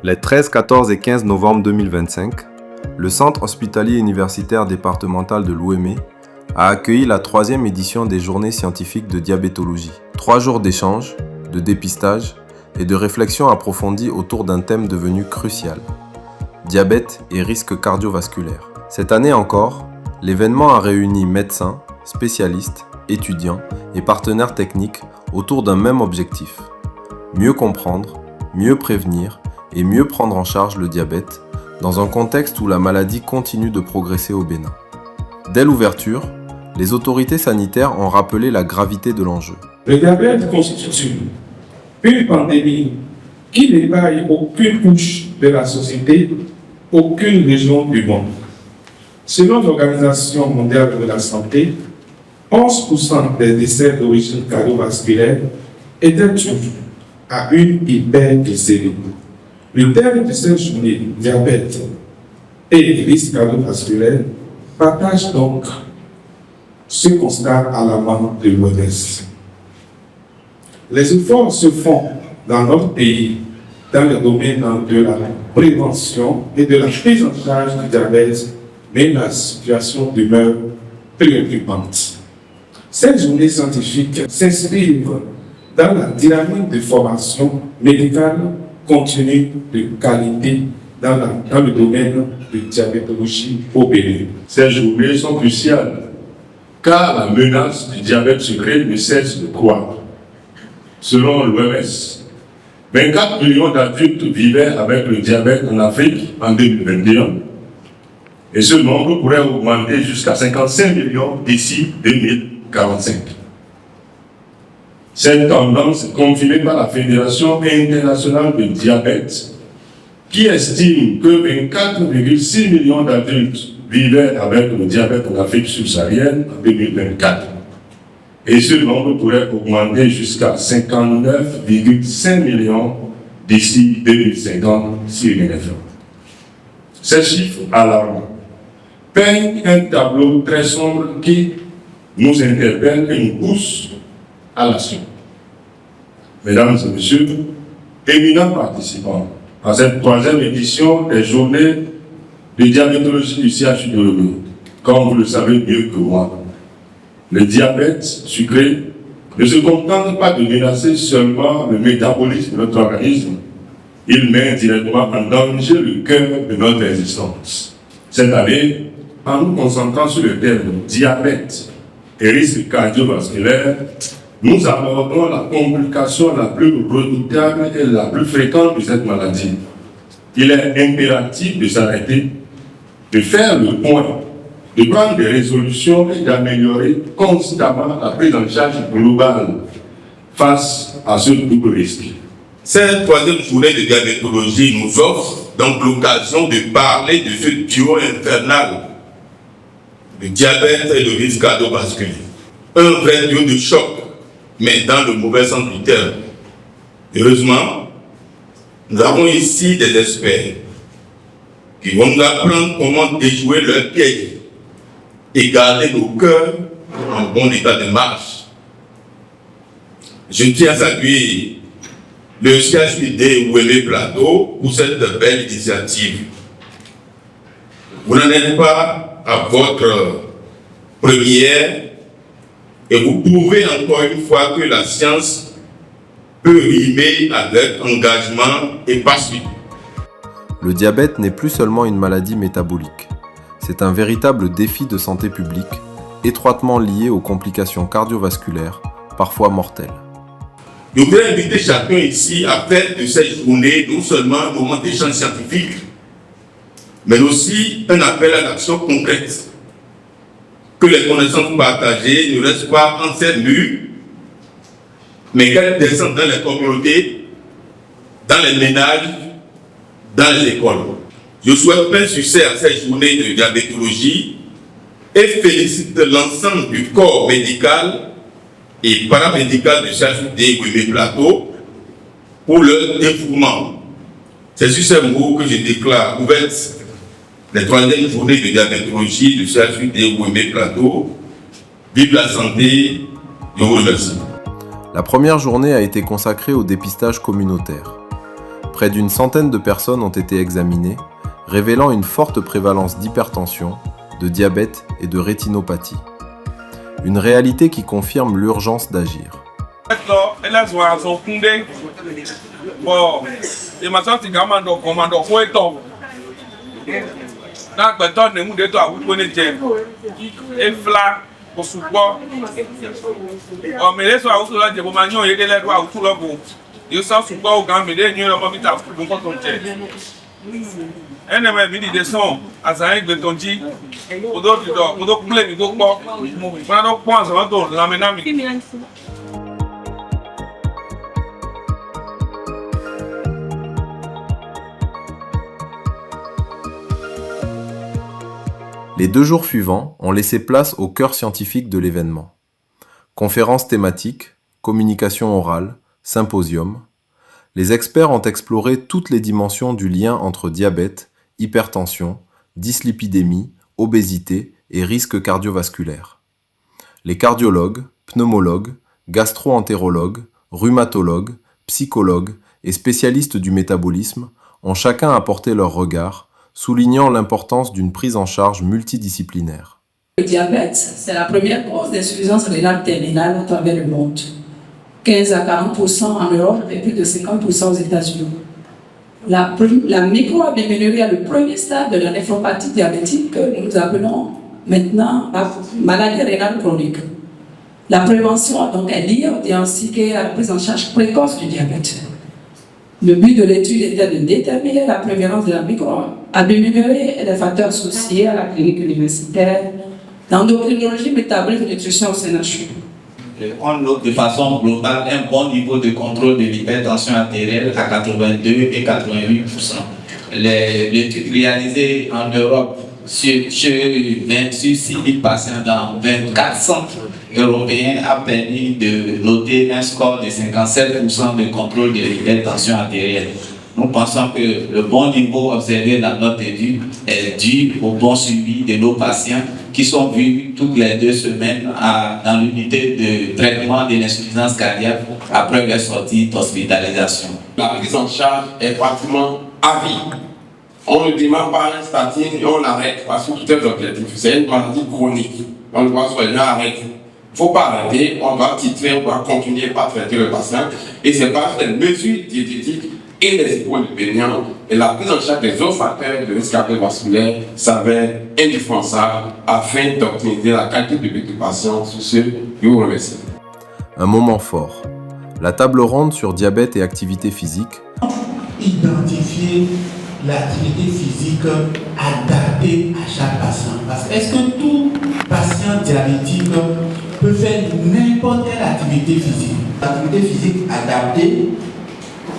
Les 13, 14 et 15 novembre 2025, le Centre hospitalier universitaire départemental de l'Ouémé a accueilli la 3e édition des Journées scientifiques de diabétologie. 3 jours d'échanges, de dépistage et de réflexion approfondie autour d'un thème devenu crucial: diabète et risques cardiovasculaires. Cette année encore, l'événement a réuni médecins, spécialistes, étudiants et partenaires techniques autour d'un même objectif: mieux comprendre, mieux prévenir et mieux prendre en charge le diabète dans un contexte où la maladie continue de progresser au Bénin. Dès l'ouverture, les autorités sanitaires ont rappelé la gravité de l'enjeu. Le diabète constitue une pandémie qui n'épargne aucune couche de la société, aucune région du monde. Selon l'Organisation mondiale de la santé, 11% des décès d'origine cardiovasculaire étaient dus à une hyperglycémie. Le thème de cette journée, diabète et risques cardiovasculaires, partage donc ce constat alarmant de l'OMS. Les efforts se font dans notre pays dans le domaine de la prévention et de la prise en charge du diabète, mais la situation demeure préoccupante. Cette journée scientifique s'inscrit dans la dynamique de formation médicale continue de qualité dans le domaine de diabétologie au Bénin. Ces journées sont cruciales car la menace du diabète secret ne cesse de croître. Selon l'OMS, 24 millions d'adultes vivaient avec le diabète en Afrique en 2021 et ce nombre pourrait augmenter jusqu'à 55 millions d'ici 2045. Cette tendance est confirmée par la Fédération internationale de diabète qui estime que 24,6 millions d'adultes vivaient avec le diabète en Afrique subsaharienne en 2024. Et ce nombre pourrait augmenter jusqu'à 59,5 millions d'ici 2050 si rien n'est fait. Ces chiffres alarmants peignent un tableau très sombre qui nous interpelle et nous pousse à l'action. Mesdames et messieurs, éminents participants à cette 3e édition des Journées de diabétologie du CHU de l'Ouémé, comme vous le savez mieux que moi, le diabète sucré ne se contente pas de menacer seulement le métabolisme de notre organisme, il met directement en danger le cœur de notre existence. Cette année, en nous concentrant sur le thème diabète et risques cardiovasculaires, nous abordons la complication la plus redoutable et la plus fréquente de cette maladie. Il est impératif de s'arrêter, de faire le point, de prendre des résolutions et d'améliorer constamment la prise en charge globale face à ce double risque. Cette 3e journée de diabétologie nous offre donc l'occasion de parler de ce duo infernal, le diabète et le risque cardiovasculaire. Un vrai duo de choc, mais dans le mauvais sens du terme. Heureusement, nous avons ici des experts qui vont nous apprendre comment déjouer leur piège et garder nos cœurs en bon état de marche. Je tiens à saluer le CHUD Ouémé Plateau pour cette belle initiative. Vous n'en êtes pas à votre première et vous prouvez encore une fois que la science peut rimer avec engagement et passion. Le diabète n'est plus seulement une maladie métabolique. C'est un véritable défi de santé publique, étroitement lié aux complications cardiovasculaires, parfois mortelles. Je voudrais inviter chacun ici à faire de cette journée non seulement un moment d'échange scientifique, mais aussi un appel à l'action concrète. Que les connaissances partagées ne restent pas en ces murs, mais qu'elles descendent dans les communautés, dans les ménages, dans les écoles. Je souhaite plein succès à cette journée de diabétologie et félicite l'ensemble du corps médical et paramédical de CHUD Ouémé Plateau pour leur dévouement. C'est sur ces mots que je déclare ouverte les 3e journées de diabétologie de CHUD Ouémé Plateau. Vive la santé, je vous remercie. La première journée a été consacrée au dépistage communautaire. Près d'une centaine de personnes ont été examinées, révélant une forte prévalence d'hypertension, de diabète et de rétinopathie. Une réalité qui confirme l'urgence d'agir. Les 2 jours suivants ont laissé place au cœur scientifique de l'événement. Conférences thématiques, communication orale, symposium. Les experts ont exploré toutes les dimensions du lien entre diabète, hypertension, dyslipidémie, obésité et risques cardiovasculaires. Les cardiologues, pneumologues, gastro-entérologues, rhumatologues, psychologues et spécialistes du métabolisme ont chacun apporté leur regard, soulignant l'importance d'une prise en charge multidisciplinaire. Le diabète, c'est la première cause d'insuffisance rénale terminale à travers le monde. 15 à 40% en Europe et plus de 50% aux États-Unis. La microalbuminurie est le premier stade de la néphropathie diabétique que nous appelons maintenant la maladie rénale chronique. La prévention donc est liée au diagnostic et à la prise en charge précoce du diabète. Le but de l'étude était de déterminer la prévalence de la microalbuminurie et des facteurs associés à la clinique universitaire d'endocrinologie métabolique et nutrition au CNHU. On note de façon globale un bon niveau de contrôle de l'hypertension artérielle à 82 et 88%. L'étude réalisée en Europe sur 6 000 patients dans 24 centres européens a permis de noter un score de 57% de contrôle de l'hypertension artérielle. Nous pensons que le bon niveau observé dans notre étude est dû au bon suivi de nos patients qui sont vus toutes les 2 semaines dans l'unité de traitement de l'insuffisance cardiaque après leur sortie d'hospitalisation. La prise en charge est pratiquement à vie. On ne démarre pas un statine et on arrête parce que tout est objectif. C'est une maladie chronique. On doit soigner, arrêter. Il ne faut pas arrêter, on doit titrer, on doit continuer par traiter le patient. Et c'est par les mesures diététiques et les hypolipidémiens et la prise en charge des autres facteurs de risque cardiovasculaire s'avère indispensable afin d'optimiser la qualité de vie du patient. Sur ce, je vous remercie. Un moment fort. La table ronde sur diabète et activité physique. Identifier l'activité physique adaptée à chaque patient. Parce que est-ce que tout patient diabétique peut faire n'importe quelle activité physique? L'activité physique adaptée,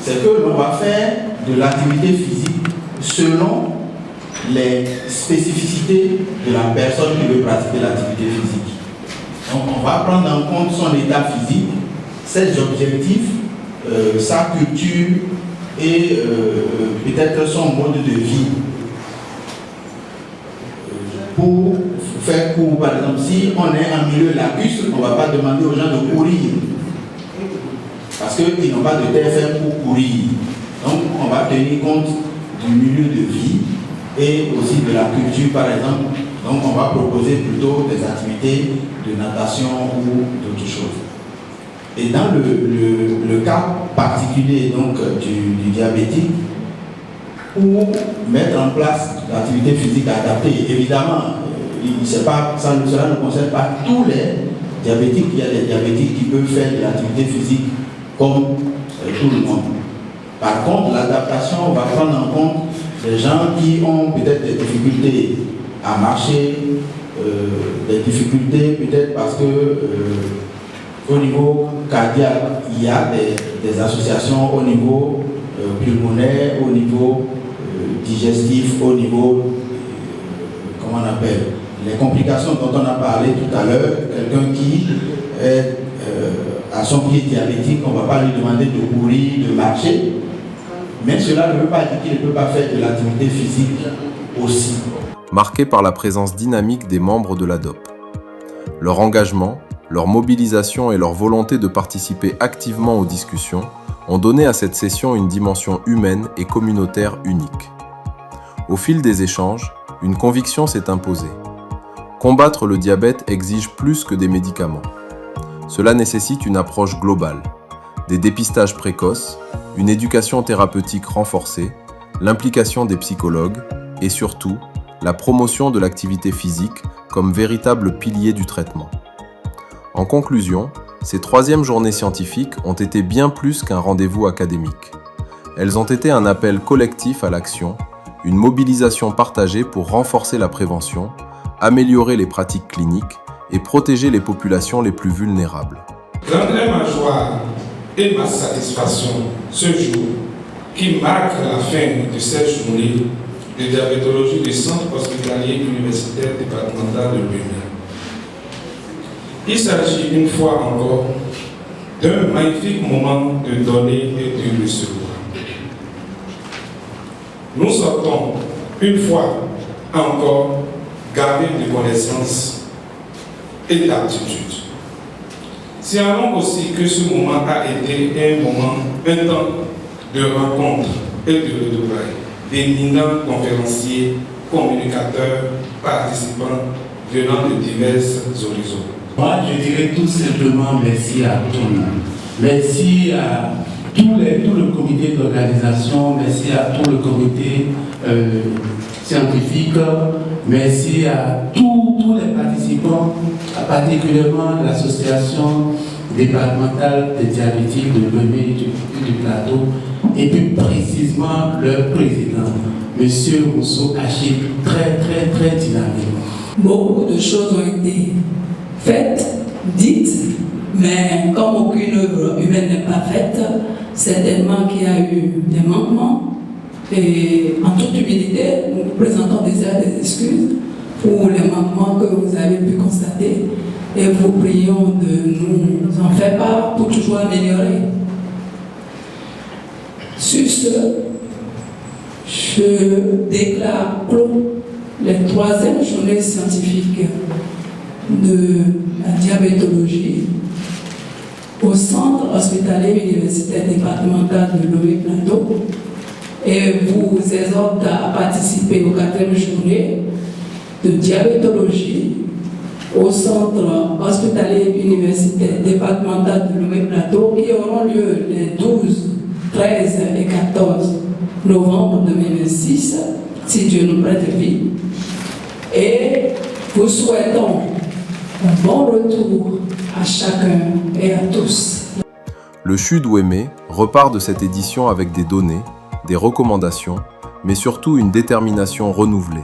c'est que l'on va faire de l'activité physique selon les spécificités de la personne qui veut pratiquer l'activité physique. Donc on va prendre en compte son état physique, ses objectifs, sa culture et peut-être son mode de vie. Pour faire court, par exemple, si on est en milieu lacustre, on ne va pas demander aux gens de courir. Parce qu'ils n'ont pas de TFM pour courir. Donc, on va tenir compte du milieu de vie et aussi de la culture, par exemple. Donc, on va proposer plutôt des activités de natation ou d'autres choses. Et dans le cas particulier donc, du diabétique, pour mettre en place l'activité physique adaptée, évidemment, cela ne concerne pas tous les diabétiques. Il y a des diabétiques qui peuvent faire de l'activité physique comme tout le monde. Par contre, l'adaptation va prendre en compte les gens qui ont peut-être des difficultés à marcher, des difficultés peut-être parce que au niveau cardiaque, il y a des associations au niveau pulmonaire, au niveau digestif, au niveau, comment on appelle, les complications dont on a parlé tout à l'heure. Quelqu'un qui est à son pied diabétique, on ne va pas lui demander de courir, de marcher, mais cela ne veut pas dire qu'il ne peut pas faire de l'activité physique aussi. Marqué par la présence dynamique des membres de l'ADOP. Leur engagement, leur mobilisation et leur volonté de participer activement aux discussions ont donné à cette session une dimension humaine et communautaire unique. Au fil des échanges, une conviction s'est imposée. Combattre le diabète exige plus que des médicaments. Cela nécessite une approche globale, des dépistages précoces, une éducation thérapeutique renforcée, l'implication des psychologues et surtout, la promotion de l'activité physique comme véritable pilier du traitement. En conclusion, ces 3e journées scientifiques ont été bien plus qu'un rendez-vous académique. Elles ont été un appel collectif à l'action, une mobilisation partagée pour renforcer la prévention, améliorer les pratiques cliniques et protéger les populations les plus vulnérables. Rendrait ma joie et ma satisfaction ce jour qui marque la fin de cette journée de diabétologie du Centre hospitalier universitaire départemental de l'UEME. Il s'agit une fois encore d'un magnifique moment de donner et de recevoir. Nous sortons une fois encore gavés de connaissances et d'aptitudes. Signalons aussi que ce moment a été un temps de rencontre et de retrouvailles d'éminents conférenciers, communicateurs, participants venant de divers horizons. Moi, je dirais tout simplement merci à tout le monde. Merci à tout le comité d'organisation, merci à tout le comité scientifique, merci à tous les participants, particulièrement l'association départementale des diabétiques de l'UEME et du plateau, et puis précisément le président, M. Rousseau Achille, très dynamique. Beaucoup de choses ont été faites, dites, mais comme aucune œuvre humaine n'est pas faite, certainement qu'il y a eu des manquements. Et en toute humilité, nous vous présentons déjà des excuses pour les manquements que vous avez pu constater et vous prions de nous en faire part pour toujours améliorer. Sur ce, je déclare clos les 3e journées scientifiques de la diabétologie au Centre hospitalier universitaire départemental de l'UEME Plateau et vous exhorte à participer aux 4e journées de diabétologie au Centre hospitalier universitaire départemental de l'UEME Plateau qui auront lieu les 12, 13 et 14 novembre 2026, si Dieu nous prête vie. Et vous souhaitons un bon retour à chacun et à tous. Le CHU d'UEME repart de cette édition avec des données, des recommandations, mais surtout une détermination renouvelée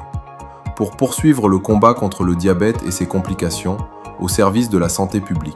pour poursuivre le combat contre le diabète et ses complications au service de la santé publique.